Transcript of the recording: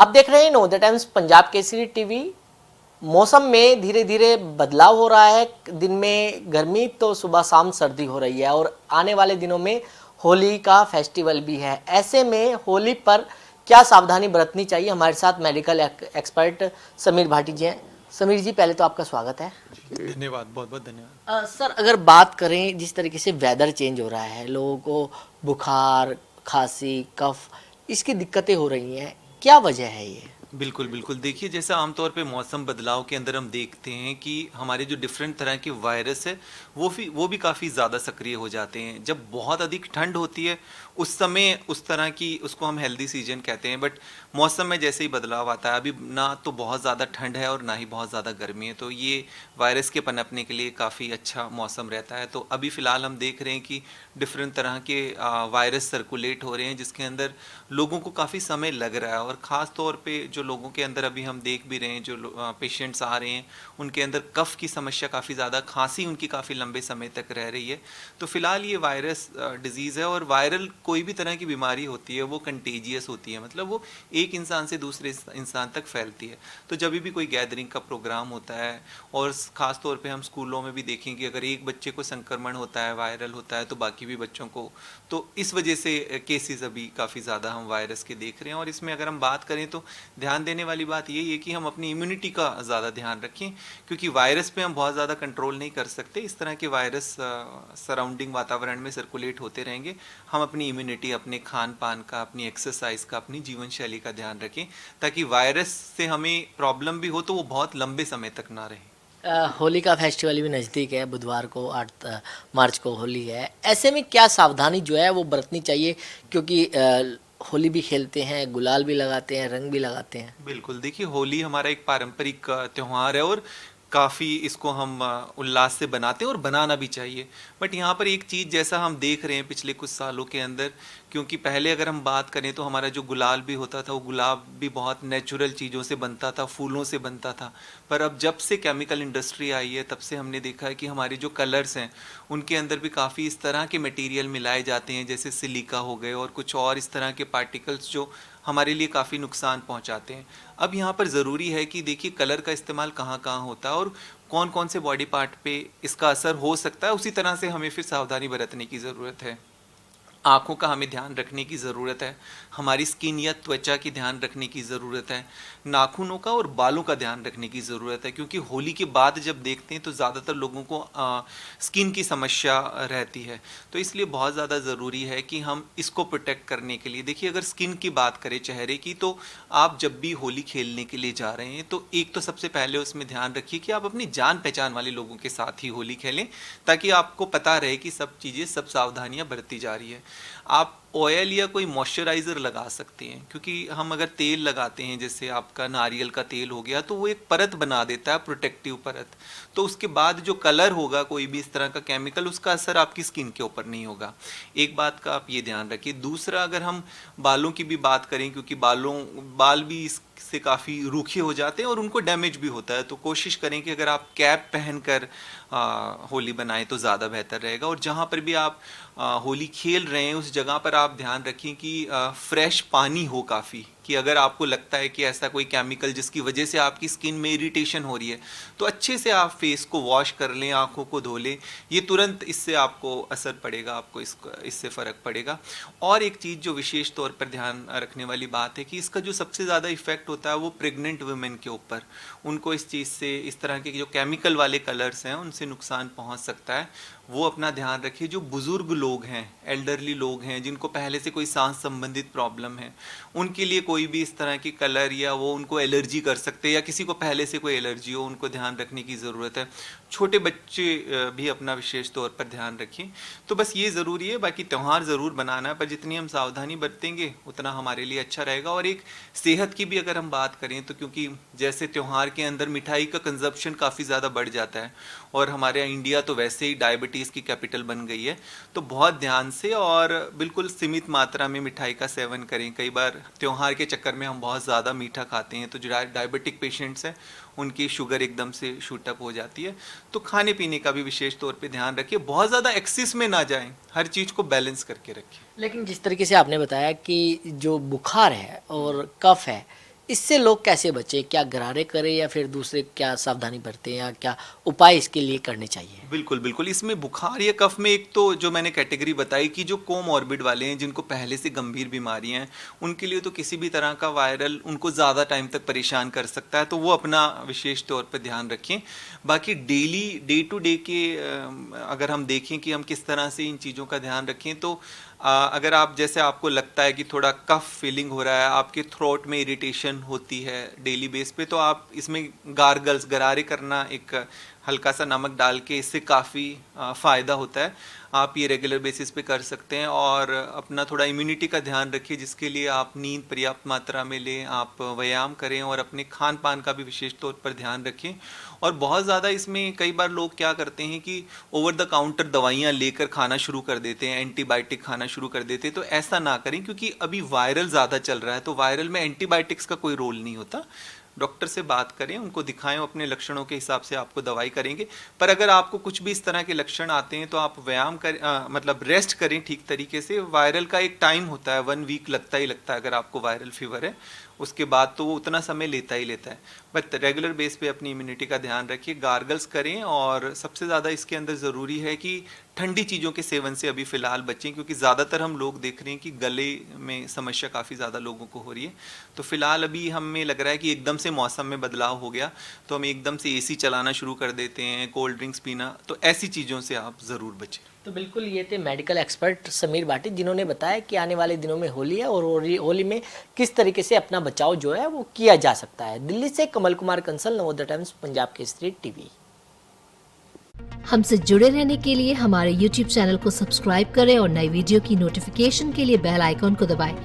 आप देख रहे हैं know the times Punjab Kesari TV. मौसम में धीरे धीरे बदलाव हो रहा है। दिन में गर्मी तो सुबह शाम सर्दी हो रही है और आने वाले दिनों में होली का फेस्टिवल भी है। ऐसे में होली पर क्या सावधानी बरतनी चाहिए, हमारे साथ मेडिकल एक्सपर्ट समीर भाटी जी हैं। समीर जी, पहले तो आपका स्वागत है। धन्यवाद, बहुत बहुत धन्यवाद। सर, अगर बात करें जिस तरीके से वेदर चेंज हो रहा है, लोगों को बुखार, खांसी, कफ, इसकी दिक्कतें हो रही हैं, क्या वजह है ये? बिल्कुल बिल्कुल, देखिए जैसा आमतौर पे मौसम बदलाव के अंदर हम देखते हैं कि हमारे जो डिफरेंट तरह के वायरस है वो भी काफ़ी ज़्यादा सक्रिय हो जाते हैं। जब बहुत अधिक ठंड होती है उस समय उस तरह की उसको हम हेल्दी सीजन कहते हैं, बट मौसम में जैसे ही बदलाव आता है, अभी ना तो बहुत ज़्यादा ठंड है और ना ही बहुत ज़्यादा गर्मी है, तो ये वायरस के पनपने के लिए काफ़ी अच्छा मौसम रहता है। तो अभी फ़िलहाल हम देख रहे हैं कि डिफरेंट तरह के वायरस सर्कुलेट हो रहे हैं, जिसके अंदर लोगों को काफ़ी समय लग रहा है। और ख़ास तौर पे जो लोगों के अंदर अभी हम देख भी रहे हैं, जो पेशेंट्स आ रहे हैं, उनके अंदर कफ़ की समस्या काफ़ी ज़्यादा, खांसी उनकी काफ़ी लंबे समय तक रह रही है। तो फिलहाल ये वायरस डिजीज़ है, और वायरल कोई भी तरह की बीमारी होती है वो कंटेजियस होती है, मतलब वो एक इंसान से दूसरे इंसान तक फैलती है। तो जब भी कोई गैदरिंग का प्रोग्राम होता है, और ख़ास तौर पे हम स्कूलों में भी देखें कि अगर एक बच्चे को संक्रमण होता है, वायरल होता है, तो बाकी भी बच्चों को, तो इस वजह से केसेस अभी काफ़ी ज़्यादा हम वायरस के देख रहे हैं। और इसमें अगर हम बात करें तो ध्यान देने वाली बात यही है कि हम अपनी इम्यूनिटी का ज़्यादा ध्यान रखें, क्योंकि वायरस पे हम बहुत ज़्यादा कंट्रोल नहीं कर सकते। इस तरह के वायरस सराउंडिंग वातावरण में सर्कुलेट होते रहेंगे। हम अपनी इम्यूनिटी, अपने खान पान का, अपनी एक्सरसाइज का, अपनी जीवन शैली का ध्यान रखें, ताकि वायरस से हमें प्रॉब्लम भी हो तो वो बहुत लंबे समय तक ना रहे। होली का फेस्टिवल भी नज़दीक है, बुधवार को 8 मार्च को होली है। ऐसे में क्या सावधानी जो है वो बरतनी चाहिए, क्योंकि होली भी खेलते हैं, गुलाल भी लगाते हैं, रंग भी लगाते हैं। बिल्कुल, देखिए होली हमारा एक पारंपरिक त्यौहार है, और काफ़ी इसको हम उल्लास से बनाते हैं, और बनाना भी चाहिए। बट यहाँ पर एक चीज़, जैसा हम देख रहे हैं पिछले कुछ सालों के अंदर, क्योंकि पहले अगर हम बात करें तो हमारा जो गुलाल भी होता था, वो गुलाब भी बहुत नेचुरल चीज़ों से बनता था, फूलों से बनता था। पर अब जब से केमिकल इंडस्ट्री आई है, तब से हमने देखा है कि हमारे जो कलर्स हैं उनके अंदर भी काफ़ी इस तरह के मटेरियल मिलाए जाते हैं, जैसे सिलिका हो गए और कुछ और इस तरह के पार्टिकल्स, जो हमारे लिए काफ़ी नुकसान पहुंचाते हैं। अब यहाँ पर ज़रूरी है कि देखिए कलर का इस्तेमाल कहाँ कहाँ होता है, और कौन कौन से बॉडी पार्ट पे इसका असर हो सकता है, उसी तरह से हमें फिर सावधानी बरतने की ज़रूरत है। आँखों का हमें ध्यान रखने की ज़रूरत है, हमारी स्किन या त्वचा की ध्यान रखने की ज़रूरत है, नाखूनों का और बालों का ध्यान रखने की ज़रूरत है, क्योंकि होली के बाद जब देखते हैं तो ज़्यादातर लोगों को स्किन की समस्या रहती है। तो इसलिए बहुत ज़्यादा ज़रूरी है कि हम इसको प्रोटेक्ट करने के लिए, देखिए अगर स्किन की बात करें, चेहरे की, तो आप जब भी होली खेलने के लिए जा रहे हैं तो एक तो सबसे पहले उसमें ध्यान रखिए कि आप अपनी जान पहचान वाले लोगों के साथ ही होली खेलें, ताकि आपको पता रहे कि सब चीज़ें, सब सावधानियाँ बरती जा रही है। आप ऑयल या कोई मॉइस्चराइज़र लगा सकते हैं, क्योंकि हम अगर तेल लगाते हैं, जैसे आपका नारियल का तेल हो गया, तो वो एक परत बना देता है, प्रोटेक्टिव परत। तो उसके बाद जो कलर होगा, कोई भी इस तरह का केमिकल, उसका असर आपकी स्किन के ऊपर नहीं होगा। एक बात का आप ये ध्यान रखिए। दूसरा, अगर हम बालों की भी बात करें, क्योंकि बाल भी इससे काफ़ी रूखे हो जाते हैं और उनको डैमेज भी होता है, तो कोशिश करें कि अगर आप कैप पहनकर होली बनाएं तो ज़्यादा बेहतर रहेगा। और जहाँ पर भी आप होली खेल रहे हैं, उस जगह पर आप ध्यान रखें कि फ्रेश पानी हो काफ़ी, कि अगर आपको लगता है कि ऐसा कोई केमिकल जिसकी वजह से आपकी स्किन में इरिटेशन हो रही है, तो अच्छे से आप फेस को वॉश कर लें, आँखों को धो लें। ये तुरंत इससे आपको असर पड़ेगा, आपको इससे फ़र्क पड़ेगा। और एक चीज़ जो विशेष तौर पर ध्यान रखने वाली बात है कि इसका जो सबसे ज़्यादा इफेक्ट होता है वो प्रेग्नेंट वुमेन के ऊपर। उनको इस चीज़ से, इस तरह के जो केमिकल वाले कलर्स हैं, उनसे नुकसान पहुंच सकता है। वो अपना ध्यान रखिए। जो बुज़ुर्ग लोग हैं, एल्डरली लोग हैं, जिनको पहले से कोई सांस संबंधित प्रॉब्लम है, उनके लिए कोई भी इस तरह की कलर या वो उनको एलर्जी कर सकते हैं, या किसी को पहले से कोई एलर्जी हो, उनको ध्यान रखने की ज़रूरत है। छोटे बच्चे भी अपना विशेष तौर पर ध्यान रखें। तो बस ये ज़रूरी है। बाकी त्यौहार ज़रूर बनाना है, पर जितनी हम सावधानी बरतेंगे उतना हमारे लिए अच्छा रहेगा। और एक सेहत की भी अगर हम बात करें, तो क्योंकि जैसे त्यौहार के अंदर मिठाई का कंजप्शन काफ़ी ज़्यादा बढ़ जाता है, और हमारे इंडिया तो वैसे ही डायबिटीज़ की कैपिटल बन गई है, तो बहुत ध्यान से और बिल्कुल सीमित मात्रा में मिठाई का सेवन करें। कई बार त्यौहार के चक्कर में हम बहुत ज़्यादा मीठा खाते हैं, तो जो डायबिटिक पेशेंट्स हैं उनकी शुगर एकदम से शूटअप हो जाती है। तो खाने पीने का भी विशेष तौर पे ध्यान रखिए, बहुत ज़्यादा एक्सेस में ना जाएं, हर चीज़ को बैलेंस करके रखें। लेकिन जिस तरीके से आपने बताया कि जो बुखार है और कफ है, इससे लोग कैसे बचे? क्या गरारे करें या फिर दूसरे क्या सावधानी बरतें या क्या उपाय इसके लिए करने चाहिए? बिल्कुल, बिल्कुल। इसमें बुखार या कफ में एक तो जो मैंने कैटेगरी बताई कि जो कोमॉर्बिड वाले हैं, जिनको पहले से गंभीर बीमारियाँ हैं, उनके लिए तो किसी भी तरह का वायरल उनको ज़्यादा टाइम तक परेशान कर सकता है, तो वो अपना विशेष तौर पे ध्यान रखें। बाकी डेली डे टू डे के अगर हम देखें कि हम किस तरह से इन चीज़ों का ध्यान रखें, तो अगर आप जैसे आपको लगता है कि थोड़ा कफ फीलिंग हो रहा है, आपके थ्रोट में इरिटेशन होती है डेली बेस पे, तो आप इसमें गार्गल्स गरारे करना, एक हल्का सा नमक डाल के, इससे काफ़ी फ़ायदा होता है। आप ये रेगुलर बेसिस पे कर सकते हैं और अपना थोड़ा इम्यूनिटी का ध्यान रखिए, जिसके लिए आप नींद पर्याप्त मात्रा में लें, आप व्यायाम करें और अपने खान पान का भी विशेष तौर पर ध्यान रखें। और बहुत ज़्यादा इसमें कई बार लोग क्या करते हैं कि ओवर द काउंटर दवाइयाँ लेकर खाना शुरू कर देते हैं, एंटीबायोटिक खाना शुरू कर देते हैं, तो ऐसा ना करें, क्योंकि अभी वायरल ज़्यादा चल रहा है, तो वायरल में एंटीबायोटिक्स का कोई रोल नहीं होता। डॉक्टर से बात करें, उनको दिखाएं, अपने लक्षणों के हिसाब से आपको दवाई करेंगे। पर अगर आपको कुछ भी इस तरह के लक्षण आते हैं तो आप व्यायाम करें, मतलब रेस्ट करें ठीक तरीके से। वायरल का एक टाइम होता है, 1 वीक लगता ही लगता है अगर आपको वायरल फीवर है, उसके बाद तो वो उतना समय लेता ही लेता है। बट रेगुलर बेस पे अपनी इम्यूनिटी का ध्यान रखिए, गार्गल्स करें, और सबसे ज़्यादा इसके अंदर ज़रूरी है कि ठंडी चीज़ों के सेवन से अभी फ़िलहाल बचें, क्योंकि ज़्यादातर हम लोग देख रहे हैं कि गले में समस्या काफ़ी ज़्यादा लोगों को हो रही है। तो फ़िलहाल अभी हमें लग रहा है कि एकदम से मौसम में बदलाव हो गया, तो हम एकदम से एसी चलाना शुरू कर देते हैं, कोल्ड ड्रिंक्स पीना, तो ऐसी चीज़ों से आप ज़रूर बचें। तो बिल्कुल ये थे मेडिकल एक्सपर्ट समीर भाटी, जिन्होंने बताया कि आने वाले दिनों में होली है और होली में किस तरीके से अपना बचाव जो है वो किया जा सकता है। दिल्ली से कमल कुमार कंसल, नवोदय टाइम्स, पंजाब केसरी टीवी। हमसे जुड़े रहने के लिए हमारे YouTube चैनल को सब्सक्राइब करें और नई वीडियो की नोटिफिकेशन के लिए बेल आइकॉन को दबाएं।